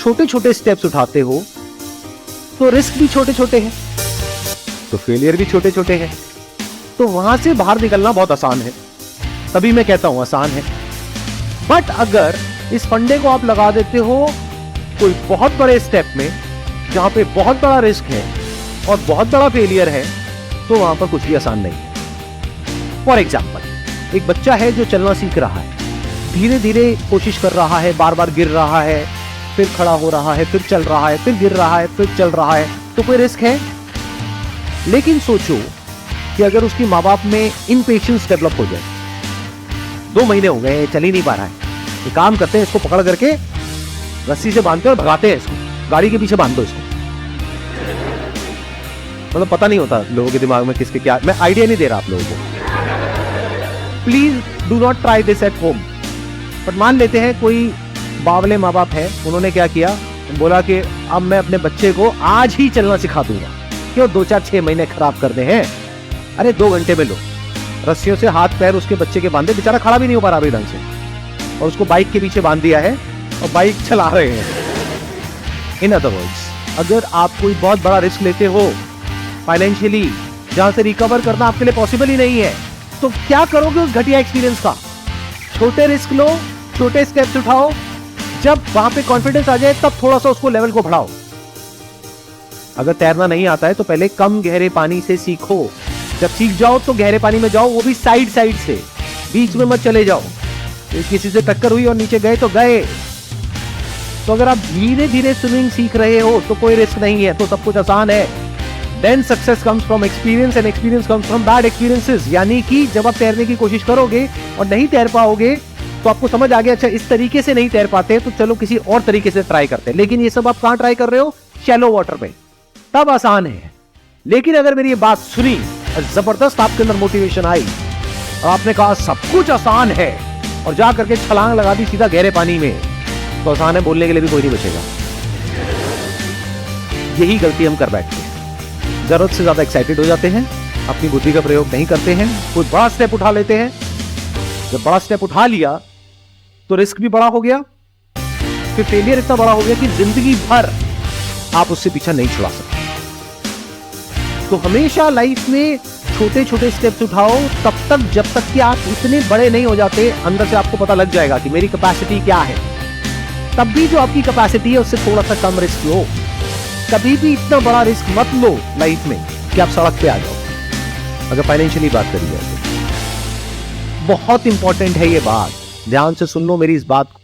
छोटे छोटे स्टेप्स उठाते हो तो रिस्क भी छोटे छोटे हैं, तो फेलियर भी छोटे छोटे हैं, तो वहां से बाहर निकलना बहुत आसान है। तभी मैं कहता हूं आसान है। बट अगर इस फंडे को आप लगा देते हो कोई बहुत बड़े स्टेप में जहां पे बहुत बड़ा रिस्क है और बहुत बड़ा फेलियर है, तो वहां पर कुछ भी आसान नहीं है। फॉर एग्जाम्पल, एक बच्चा है जो चलना सीख रहा है, धीरे धीरे कोशिश कर रहा है, बार बार गिर रहा है, फिर खड़ा हो रहा है, फिर चल रहा है, फिर गिर रहा है, फिर चल रहा है, तो कोई रिस्क है। लेकिन सोचो कि अगर उसके माँ बाप में इनपेशेंस डेवलप हो जाए, 2 महीने हो गए चल ही नहीं पा रहा है, एक काम करते हैं, इसको पकड़ करके रस्सी से बांधते हैं और भगाते हैं इसको, गाड़ी के पीछे बांध दो इसको। मतलब पता नहीं होता लोगों के दिमाग में किसके क्या, मैं आइडिया नहीं दे रहा आप लोगों को। Please do not try this at home. But मान लेते हैं कोई बावले माँ बाप है, उन्होंने क्या किया, बोला कि अब मैं अपने बच्चे को आज ही चलना सिखा दूंगा, क्यों 2-4-6 महीने खराब करने हैं। अरे 2 घंटे में लो, रस्सियों से हाथ पैर उसके बच्चे के बांधे, बेचारा खड़ा भी नहीं हो पा रहा अभी ढंग से, और उसको बाइक के पीछे बांध दिया है और बाइक चला रहे हैं। इन अदर वर्ड्स, अगर आप कोई बहुत बड़ा रिस्क लेते हो फाइनेंशियली, जहां से रिकवर करना आपके लिए पॉसिबल ही नहीं है, तो क्या करोगे उस घटिया एक्सपीरियंस का? छोटे रिस्क लो, छोटे स्टेप्स उठाओ, जब वहां पे कॉन्फिडेंस आ जाए तब थोड़ा सा उसको लेवल को बढ़ाओ। अगर तैरना नहीं आता है तो पहले कम गहरे पानी से सीखो, जब सीख जाओ तो गहरे पानी में जाओ, वो भी साइड साइड से, बीच में मत चले जाओ। किसी से टक्कर हुई और नीचे गए तो गए। तो अगर आप धीरे धीरे स्विमिंग सीख रहे हो तो कोई रिस्क नहीं है, तो सब कुछ आसान है। Then success comes from experience and experience comes from bad experiences। यानी कि जब आप तैरने की कोशिश करोगे और नहीं तैर पाओगे तो आपको समझ आ गया, अच्छा इस तरीके से नहीं तैर पाते तो चलो किसी और तरीके से ट्राई करते हैं। लेकिन ये सब आप कहां ट्राई कर रहे हो? शैलो वाटर में, तब आसान है। लेकिन अगर मेरी ये बात सुनी, जबरदस्त आपके अंदर मोटिवेशन आई और आपने कहा सब कुछ आसान है और जा करके छलांग लगा दी सीधा गहरे पानी में, तो आसान है बोलने के लिए भी कोई नहीं बचेगा। यही गलती हम कर बैठते हैं, जरूरत से ज्यादा एक्साइटेड हो जाते हैं, अपनी बुद्धि का प्रयोग नहीं करते हैं, कोई बड़ा स्टेप उठा लेते हैं। जब बड़ा स्टेप उठा लिया तो रिस्क भी बड़ा हो गया, फिर फेलियर इतना बड़ा हो गया कि जिंदगी भर आप उससे पीछा नहीं छुड़ा सकते। तो हमेशा लाइफ में छोटे छोटे स्टेप्स उठाओ, तब तक जब तक कि आप इतने बड़े नहीं हो जाते। अंदर से आपको पता लग जाएगा कि मेरी कैपेसिटी क्या है। तब भी जो आपकी कैपेसिटी है उससे थोड़ा सा कम रिस्क लो। कभी भी इतना बड़ा रिस्क मत लो लाइफ में कि आप सड़क पे आ जाओ। अगर फाइनेंशियली बात करी जाए तो बहुत इंपॉर्टेंट है ये बात, ध्यान से सुन लो मेरी इस बात को।